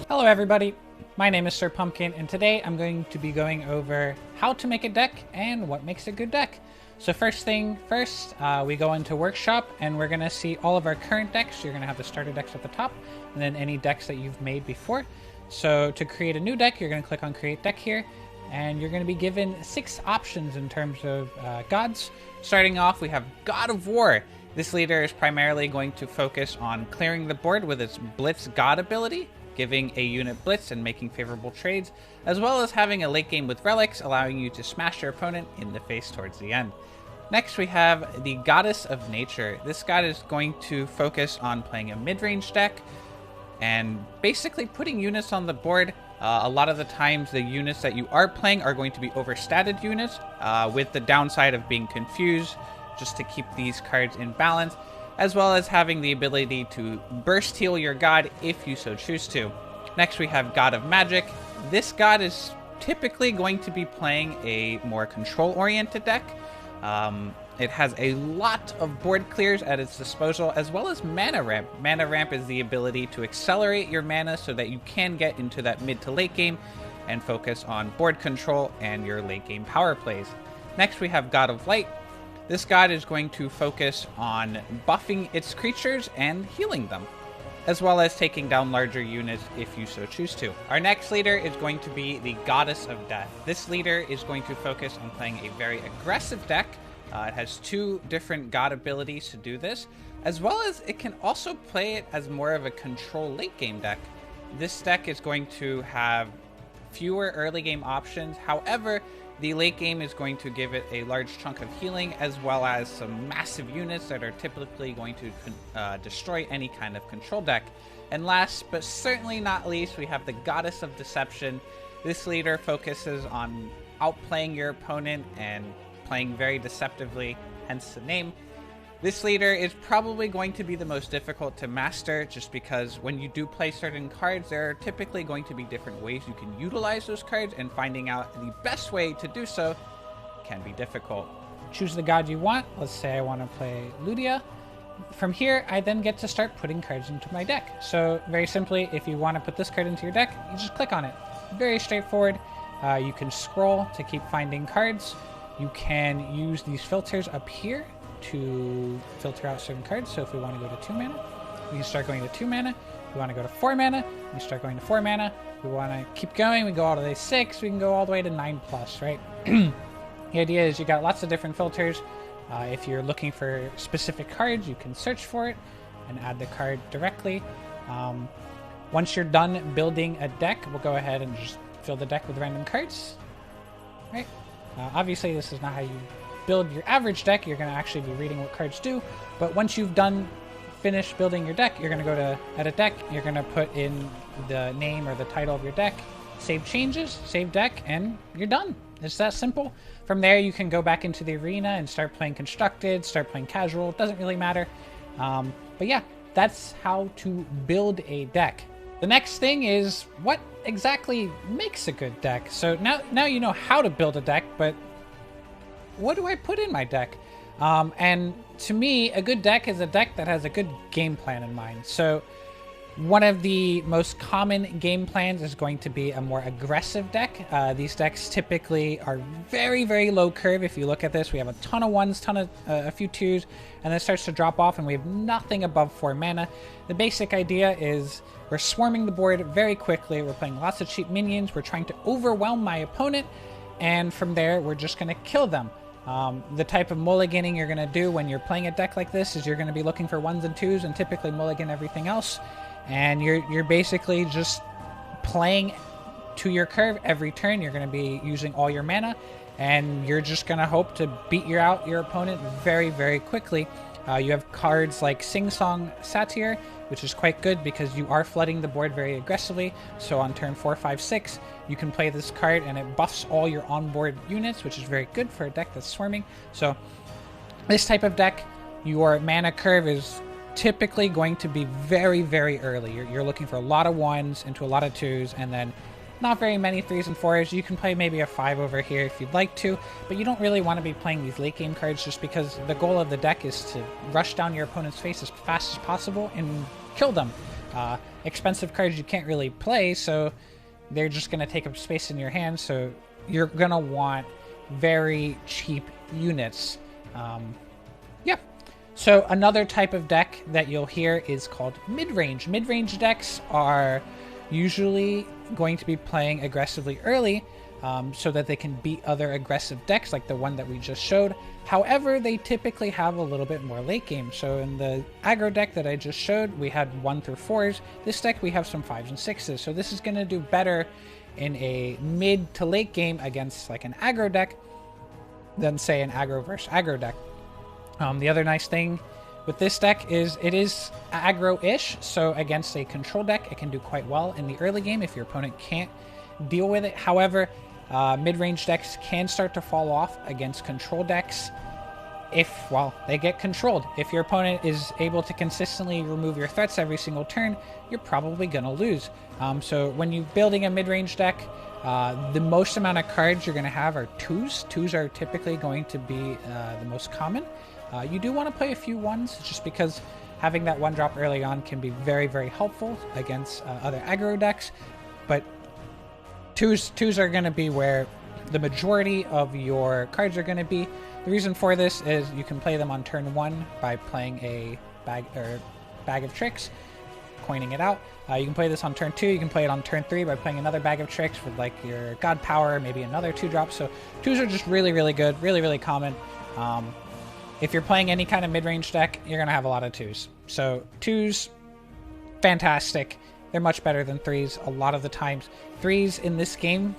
Hello everybody, my name is Sir Pumpkin, and today I'm going to be going over how to make a deck and what makes a good deck. So first thing first, we go into Workshop and we're going to see all of our current decks. You're going to have the starter decks at the top and then any decks that you've made before. So to create a new deck, you're going to click on Create Deck here, and you're going to be given 6 options in terms of gods. Starting off, we have God of War. This leader is primarily going to focus on clearing the board with its Blitz God ability, giving a unit blitz and making favorable trades, as well as having a late game with relics, allowing you to smash your opponent in the face towards the end. Next we have the Goddess of Nature. This god is going to focus on playing a mid-range deck and basically putting units on the board. A lot of the times the units that you are playing are going to be overstated units, with the downside of being confused, just to keep these cards in balance, as well as having the ability to burst heal your god if you so choose to. Next we have God of Magic. This god is typically going to be playing a more control-oriented deck. It has a lot of board clears at its disposal, as well as mana ramp. Mana ramp is the ability to accelerate your mana so that you can get into that mid to late game and focus on board control and your late game power plays. Next we have God of Light. This god is going to focus on buffing its creatures and healing them, as well as taking down larger units if you so choose to. Our next leader is going to be the Goddess of Death. This leader is going to focus on playing a very aggressive deck. It has 2 different god abilities to do this, as well as it can also play it as more of a control late game deck. This deck is going to have fewer early game options. However, the late game is going to give it a large chunk of healing, as well as some massive units that are typically going to destroy any kind of control deck. And last but certainly not least, we have the Goddess of Deception. This leader focuses on outplaying your opponent and playing very deceptively, hence the name. This leader is probably going to be the most difficult to master, just because when you do play certain cards, there are typically going to be different ways you can utilize those cards, and finding out the best way to do so can be difficult. Choose the god you want. Let's say I want to play Ludia. From here, I then get to start putting cards into my deck. So very simply, if you want to put this card into your deck, you just click on it. Very straightforward. You can scroll to keep finding cards. You can use these filters up here to filter out certain cards. So if we want to go to 2 mana, we can start going to 2 mana. If we want to go to 4 mana, we start going to 4 mana. If we want to keep going, we go all the way to 6, we can go all the way to 9+, right? The idea is you got lots of different filters. If you're looking for specific cards, you can search for it and add the card directly. Once you're done building a deck, we'll go ahead and just fill the deck with random cards, right? Obviously, this is not how you build your average deck. You're going to actually be reading what cards do, but once you've finished building your deck, you're going to go to edit deck, you're going to put in the name or the title of your deck, save changes, save deck, and you're done. It's that simple. From there, you can go back into the arena and start playing constructed, start playing casual. It doesn't really matter. But yeah, that's how to build a deck. The next thing is what exactly makes a good deck. So now you know how to build a deck, but what do I put in my deck? And to me, a good deck is a deck that has a good game plan in mind. So one of the most common game plans is going to be a more aggressive deck. These decks typically are very, very low curve. If you look at this, we have a ton of 1s, a few 2s, and then it starts to drop off and we have nothing above 4 mana. The basic idea is we're swarming the board very quickly. We're playing lots of cheap minions. We're trying to overwhelm my opponent, and from there, we're just going to kill them. The type of mulliganing you're going to do when you're playing a deck like this is you're going to be looking for 1s and 2s and typically mulligan everything else. And you're basically just playing to your curve every turn. You're going to be using all your mana, and you're just going to hope to beat out your opponent very, very quickly. You have cards like Sing Song Satyr, which is quite good because you are flooding the board very aggressively. So on turn 4, 5, 6, you can play this card and it buffs all your onboard units, which is very good for a deck that's swarming. So this type of deck, your mana curve is typically going to be very, very early. You're looking for a lot of 1s into a lot of 2s, and then not very many 3s and 4s. You can play maybe a 5 over here if you'd like to, but you don't really want to be playing these late game cards, just because the goal of the deck is to rush down your opponent's face as fast as possible and kill them. Expensive cards you can't really play, so they're just going to take up space in your hand, so you're going to want very cheap units. Yeah. So another type of deck that you'll hear is called mid-range. Mid-range decks are usually going to be playing aggressively early, so that they can beat other aggressive decks like the one that we just showed. However, they typically have a little bit more late game. So in the aggro deck that I just showed, we had 1 through 4s. This deck we have some 5s and 6s. So this is going to do better in a mid to late game against like an aggro deck than say an aggro versus aggro deck. The other nice thing with this deck is it is aggro-ish, so against a control deck, it can do quite well in the early game if your opponent can't deal with it. However, mid-range decks can start to fall off against control decks if, well, they get controlled. If your opponent is able to consistently remove your threats every single turn, you're probably going to lose. So when you're building a mid-range deck, the most amount of cards you're going to have are 2s. 2s are typically going to be the most common. You do want to play a few 1s just because having that 1-drop early on can be very, very helpful against other aggro decks. But 2s are going to be where the majority of your cards are going to be. The reason for this is you can play them on turn 1 by playing a bag of tricks, coining it out. You can play this on turn 2. You can play it on turn 3 by playing another bag of tricks with like your God Power, maybe another 2-drop. So 2s are just really, really good, really, really common. If you're playing any kind of mid-range deck, you're going to have a lot of 2s. So 2s, fantastic. They're much better than 3s a lot of the times. 3s in this game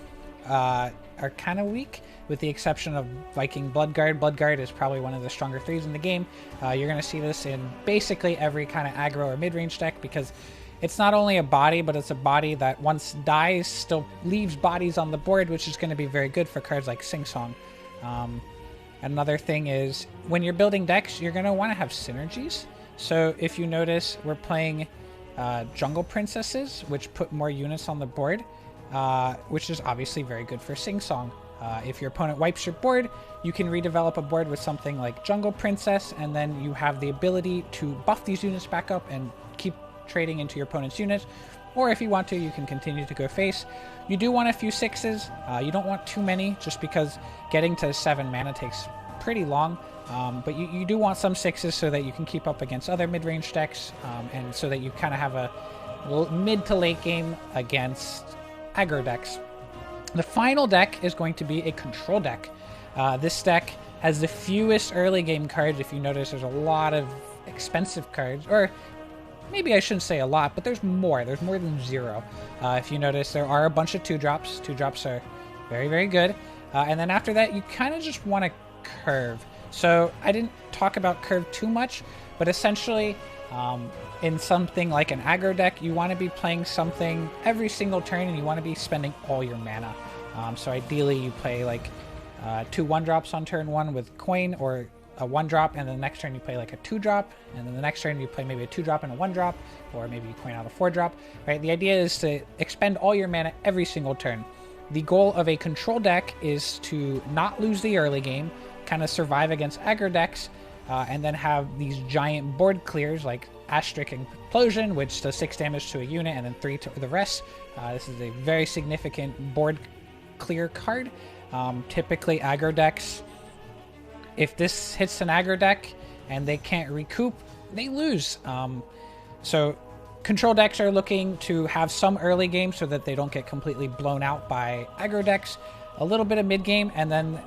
are kind of weak, with the exception of Viking Bloodguard. Bloodguard is probably one of the stronger 3s in the game. You're going to see this in basically every kind of aggro or mid-range deck because it's not only a body, but it's a body that once dies still leaves bodies on the board, which is going to be very good for cards like Sing Song. Another thing is when you're building decks, you're going to want to have synergies. So if you notice, we're playing Jungle Princesses, which put more units on the board, which is obviously very good for Sing Song. If your opponent wipes your board, you can redevelop a board with something like Jungle Princess, and then you have the ability to buff these units back up and keep trading into your opponent's units. Or if you want to, you can continue to go face. You do want a few 6s. You don't want too many, just because getting to 7 mana takes pretty long. But you do want some 6s so that you can keep up against other mid-range decks, and so that you kind of have a mid to late game against aggro decks. The final deck is going to be a control deck. This deck has the fewest early game cards. If you notice, there's a lot of expensive cards, or maybe I shouldn't say a lot, but there's more. There's more than 0. If you notice, there are a bunch of 2-drops. 2-drops are very, very good. And then after that, you kind of just want to curve. So I didn't talk about curve too much, but essentially, in something like an aggro deck, you want to be playing something every single turn, and you want to be spending all your mana. So ideally, you play like 2 1-drops on turn 1 with coin, or a 1-drop, and then the next turn you play like a 2-drop, and then the next turn you play maybe a 2-drop and a 1-drop, or maybe you coin out a 4-drop, right? The idea is to expend all your mana every single turn. The goal of a control deck is to not lose the early game, kind of survive against aggro decks, and then have these giant board clears like Asterisk Implosion, which does 6 damage to a unit and then 3 to the rest. This is a very significant board clear card. Typically aggro decks, if this hits an aggro deck and they can't recoup, they lose. So control decks are looking to have some early game so that they don't get completely blown out by aggro decks, a little bit of mid game, and then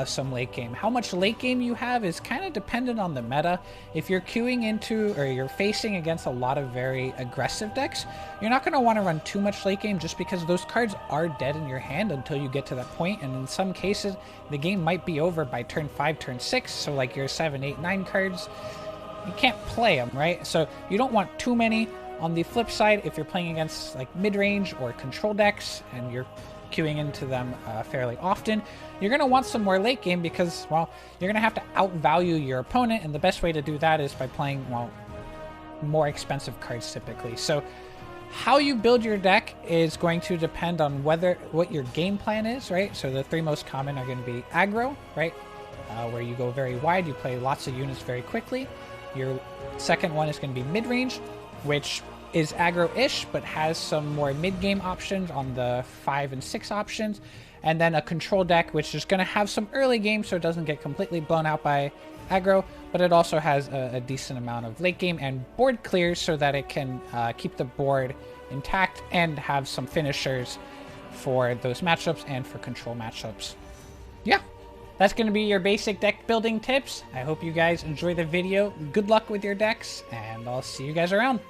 some late game. How much late game you have is kind of dependent on the meta. If you're queuing into, or you're facing against a lot of very aggressive decks, you're not going to want to run too much late game, just because those cards are dead in your hand until you get to that point, and in some cases the game might be over by turn 5, turn 6. So like your 7, 8, 9 cards, you can't play them, right? So you don't want too many. On the flip side, if you're playing against like mid-range or control decks and you're queuing into them fairly often, you're going to want some more late game, because, well, you're going to have to outvalue your opponent, and the best way to do that is by playing, well, more expensive cards typically. So how you build your deck is going to depend on what your game plan is, right? So the 3 most common are going to be aggro, right? Where you go very wide, you play lots of units very quickly. Your second one is going to be mid-range, which is aggro-ish, but has some more mid-game options on the 5 and 6 options. And then a control deck, which is going to have some early game so it doesn't get completely blown out by aggro, but it also has a decent amount of late game and board clears so that it can keep the board intact and have some finishers for those matchups and for control matchups. Yeah, that's going to be your basic deck building tips. I hope you guys enjoy the video. Good luck with your decks, and I'll see you guys around.